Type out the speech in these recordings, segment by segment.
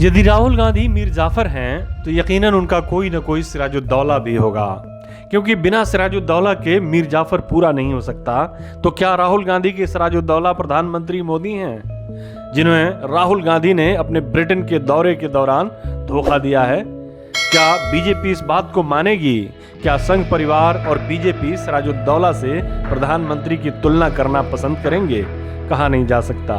यदि राहुल गांधी मीर जाफर हैं तो यकीनन उनका कोई न कोई सिराजुद्दौला भी होगा, क्योंकि बिना सिराजुद्दौला के मीर जाफर पूरा नहीं हो सकता। तो क्या राहुल गांधी के सिराजुद्दौला प्रधानमंत्री मोदी हैं, जिन्हें राहुल गांधी ने अपने ब्रिटेन के दौरे के दौरान धोखा दिया है? क्या बीजेपी इस बात को मानेगी? क्या संघ परिवार और बीजेपी सिराजुद्दौला से प्रधानमंत्री की तुलना करना पसंद करेंगे? कहा नहीं जा सकता।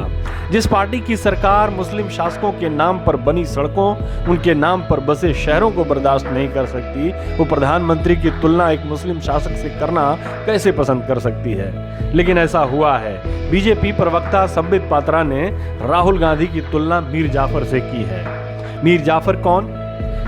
जिस पार्टी की सरकार मुस्लिम शासकों के नाम पर बनी सड़कों, उनके नाम पर बसे शहरों को बर्दाश्त नहीं कर सकती, वो प्रधानमंत्री की तुलना एक मुस्लिम शासक से करना कैसे पसंद कर सकती है? लेकिन ऐसा हुआ है। बीजेपी प्रवक्ता संबित पात्रा ने राहुल गांधी की तुलना मीर जाफर से की है। मीर जाफर कौन?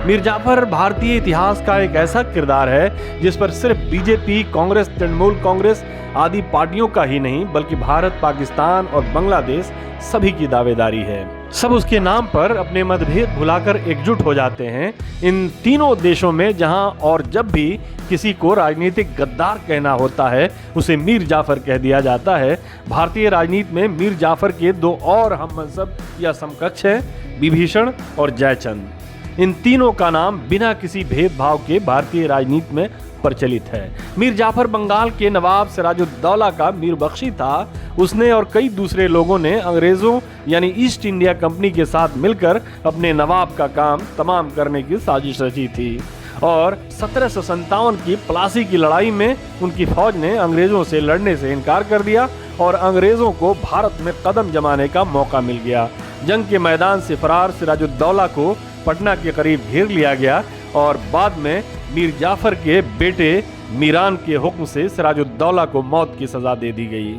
मीर जाफर भारतीय इतिहास का एक ऐसा किरदार है जिस पर सिर्फ बीजेपी, कांग्रेस, तृणमूल कांग्रेस आदि पार्टियों का ही नहीं बल्कि भारत, पाकिस्तान और बांग्लादेश सभी की दावेदारी है। सब उसके नाम पर अपने मतभेद भुलाकर एकजुट हो जाते हैं। इन तीनों देशों में जहां और जब भी किसी को राजनीतिक गद्दार कहना होता है उसे मीर जाफर कह दिया जाता है। भारतीय राजनीति में मीर जाफर के दो और हम मनसब या समकक्ष हैं, विभीषण और जयचंद। इन तीनों का नाम बिना किसी भेदभाव के भारतीय राजनीति में प्रचलित है। मीर जाफर बंगाल के नवाब सिराजुद्दौला का मीर बख्शी था। उसने और कई दूसरे लोगों ने अंग्रेजों यानी ईस्ट इंडिया कंपनी के साथ मिलकर अपने नवाब का काम तमाम करने की साजिश रची थी और 1757 की प्लासी की लड़ाई में उनकी फौज ने अंग्रेजों से लड़ने से इनकार कर दिया और अंग्रेजों को भारत में कदम जमाने का मौका मिल गया। जंग के मैदान से फरार सिराजुद्दौला को पटना के करीब घेर लिया गया और बाद में मीर जाफर के बेटे मीरान के हुक्म से सिराजुद्दौला को मौत की सजा दे दी गई।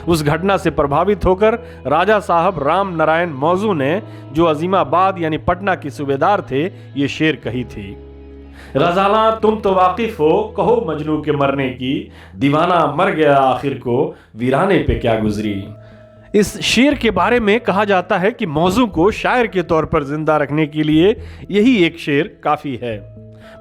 उस घटना से प्रभावित होकर राजा साहब राम नारायण मौजू ने, जो अजीमाबाद यानी पटना के सूबेदार थे, ये शेर कही थी। रज़ाना तुम तो वाकिफ हो, कहो मजनू के मरने की, दीवाना मर गया आखिर को, वीराने पे क्या गुजरी। इस शेर के बारे में कहा जाता है कि मौजू को शायर के तौर पर जिंदा रखने के लिए यही एक शेर काफी है।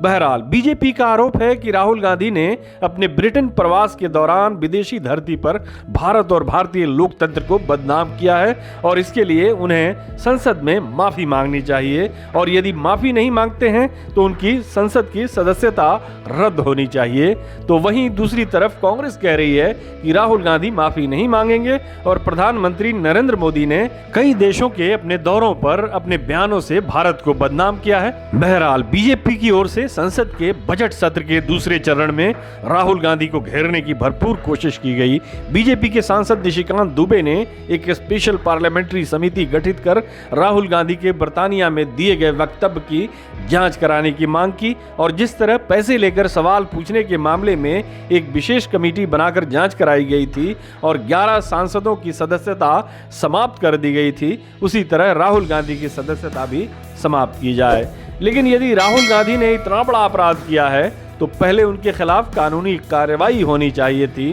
बहरहाल बीजेपी का आरोप है कि राहुल गांधी ने अपने ब्रिटेन प्रवास के दौरान विदेशी धरती पर भारत और भारतीय लोकतंत्र को बदनाम किया है और इसके लिए उन्हें संसद में माफी मांगनी चाहिए और यदि माफी नहीं मांगते हैं तो उनकी संसद की सदस्यता रद्द होनी चाहिए। तो वहीं दूसरी तरफ कांग्रेस कह रही है कि राहुल गांधी माफी नहीं मांगेंगे और प्रधानमंत्री नरेंद्र मोदी ने कई देशों के अपने दौरों पर अपने बयानों से भारत को बदनाम किया है। बहरहाल बीजेपी की ओर से संसद के बजट सत्र के दूसरे चरण में राहुल गांधी को घेरने की भरपूर कोशिश की गई। बीजेपी के सांसद निशिकांत दुबे ने एक स्पेशल पार्लियामेंट्री समिति गठित कर राहुल गांधी के बर्तानिया में दिए गए वक्तव्य की जांच कराने की मांग की और जिस तरह पैसे लेकर सवाल पूछने के मामले में एक विशेष कमेटी बनाकर जांच कराई गई थी और 11 सांसदों की सदस्यता समाप्त कर दी गई थी, उसी तरह राहुल गांधी की सदस्यता भी समाप्त की जाए। लेकिन यदि राहुल गांधी ने इतना बड़ा अपराध किया है तो पहले उनके खिलाफ कानूनी कार्रवाई होनी चाहिए थी।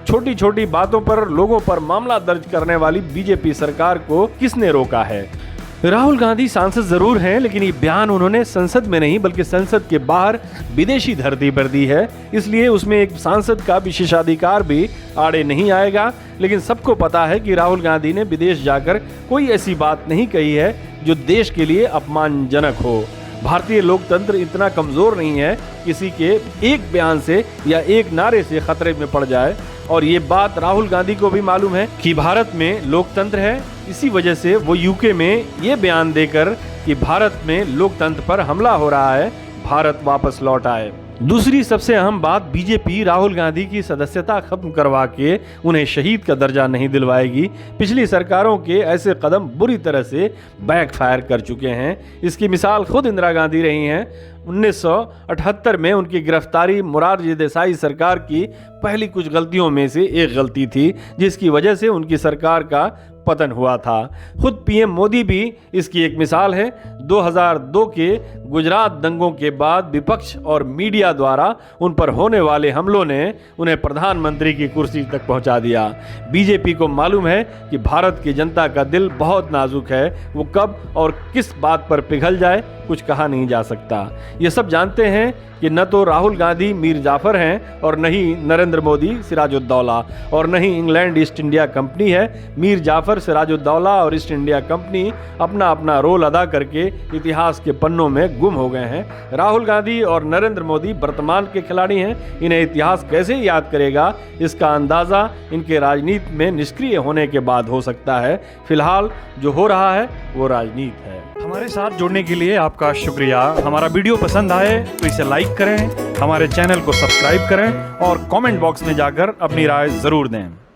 छोटी छोटी बातों पर लोगों पर मामला दर्ज करने वाली बीजेपी सरकार को किसने रोका है? राहुल गांधी सांसद जरूर हैं, लेकिन ये बयान उन्होंने संसद में नहीं बल्कि संसद के बाहर विदेशी धरती पर दी है, इसलिए उसमें एक सांसद का विशेषाधिकार भी आड़े नहीं आएगा। लेकिन सबको पता है कि राहुल गांधी ने विदेश जाकर कोई ऐसी बात नहीं कही है जो देश के लिए अपमानजनक हो। भारतीय लोकतंत्र इतना कमजोर नहीं है किसी के एक बयान से या एक नारे से खतरे में पड़ जाए और ये बात राहुल गांधी को भी मालूम है कि भारत में लोकतंत्र है। इसी वजह से वो यूके में ये बयान देकर कि भारत में लोकतंत्र पर हमला हो रहा है, भारत वापस लौट आए। दूसरी सबसे अहम बात, बीजेपी राहुल गांधी की सदस्यता खत्म करवा के उन्हें शहीद का दर्जा नहीं दिलवाएगी। पिछली सरकारों के ऐसे कदम बुरी तरह से बैकफायर कर चुके हैं। इसकी मिसाल खुद इंदिरा गांधी रही हैं। 1978 में उनकी गिरफ्तारी मोरारजी देसाई सरकार की पहली कुछ गलतियों में से एक गलती थी जिसकी वजह से उनकी सरकार का पतन हुआ था। खुद पीएम मोदी भी इसकी एक मिसाल है। 2002 के गुजरात दंगों के बाद विपक्ष और मीडिया द्वारा उन पर होने वाले हमलों ने उन्हें प्रधानमंत्री की कुर्सी तक पहुंचा दिया। बीजेपी को मालूम है कि भारत की जनता का दिल बहुत नाजुक है, वो कब और किस बात पर पिघल जाए कुछ कहा नहीं जा सकता। ये सब जानते हैं कि न तो राहुल गांधी मीर जाफर हैं और न ही नरेंद्र मोदी सिराजुद्दौला और न ही इंग्लैंड ईस्ट इंडिया कंपनी है। मीर जाफर, सिराजुद्दौला और ईस्ट इंडिया कंपनी अपना अपना रोल अदा करके इतिहास के पन्नों में गुम हो गए हैं। राहुल गांधी और नरेंद्र मोदी वर्तमान के खिलाड़ी हैं। इन्हें इतिहास कैसे याद करेगा, इसका अंदाज़ा इनके राजनीति में निष्क्रिय होने के बाद हो सकता है। फिलहाल जो हो रहा है वो राजनीति है। हमारे साथ जुड़ने के लिए आपका शुक्रिया। हमारा वीडियो पसंद आए तो इसे लाइक करें, हमारे चैनल को सब्सक्राइब करें और कमेंट बॉक्स में जाकर अपनी राय जरूर दें।